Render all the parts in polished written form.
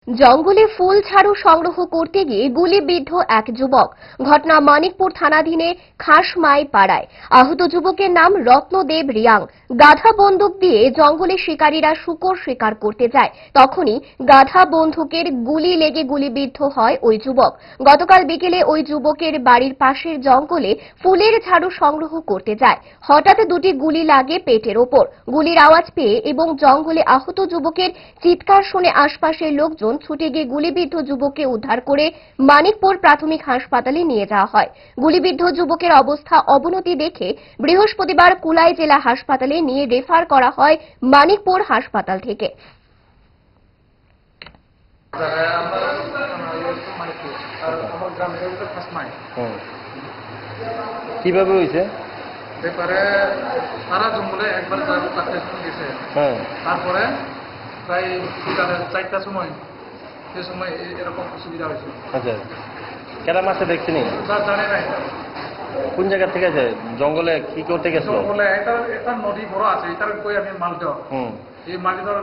জঙ্গলে ফুল ঝাড়ু সংগ্রহ করতে গিয়ে গুলিবিদ্ধ এক যুবক। ঘটনা মানিকপুর থানাধীনে খাসমাই পাড়ায়। আহত যুবকের নাম রত্নদেব রিয়াং। গাধা বন্দুক দিয়ে জঙ্গলে শিকারীরা শূকর শিকার করতে যায়, তখনই গাধা বন্দুকের গুলি লেগে গুলিবিদ্ধ হয় ওই যুবক। গতকাল বিকেলে ওই যুবকের বাড়ির পাশের জঙ্গলে ফুলের ঝাড়ু সংগ্রহ করতে যায়। হঠাৎ দুটি গুলি লাগে পেটের ওপর। গুলির আওয়াজ পেয়ে এবং জঙ্গলে আহত যুবকের চিৎকার শুনে আশপাশের লোকজন ছুটে গিয়ে গুলিবিদ্ধ যুবককে উদ্ধার করে মানিকপুর প্রাথমিক হাসপাতালে নিয়ে যাওয়া হয়। গুলিবিদ্ধ যুবকের অবস্থা অবনতি দেখে বৃহস্পতিবার কুলাই জেলা হাসপাতালে নিয়ে রেফার করা হয় মানিকপুর হাসপাতাল থেকে। কিভাবে হয়েছে? সারা জঙ্গলে একবার কাটতে গেছে, তারপরে প্রায় বিকালে 4টার সময় সে সময় এরকম অসুবিধা হয়েছে। আচ্ছা, কেরা মাসে দেখছিনি? জানে নাই কোন জায়গা থেকে আছে? জঙ্গলে কি করতে গেছিল? জঙ্গলে একটা নদী বড় আছে, এটার কই আমি মালদহ, এই মালদহ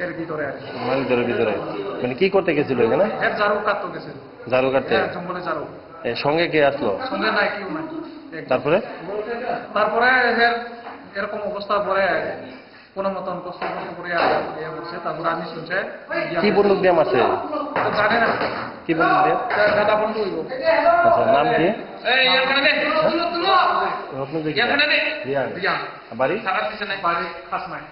এর ভিতরে আছে। মালিকদের ভিতরে মানে কি করতে গেছিল এখানে? ঝাড়ু কাটতে গেছে। ঝাড়ু কাটতে? জঙ্গলে ঝাড়ু। সঙ্গে কে আসলো? সঙ্গে নাই, কেউ নাই। তারপরে এরকম অবস্থা পরে কোনো মতন কষ্ট করে হচ্ছে। তারপরে আমি শুনছে কি বন্দুক দিয়ে মারছে? জানে না কি বন্দুক দিয়ে? গাদা বন্ধ হইব। আচ্ছা, নাম কি? রত্নদেব রিয়াং। বাড়ি? বাড়ি খাসমাই।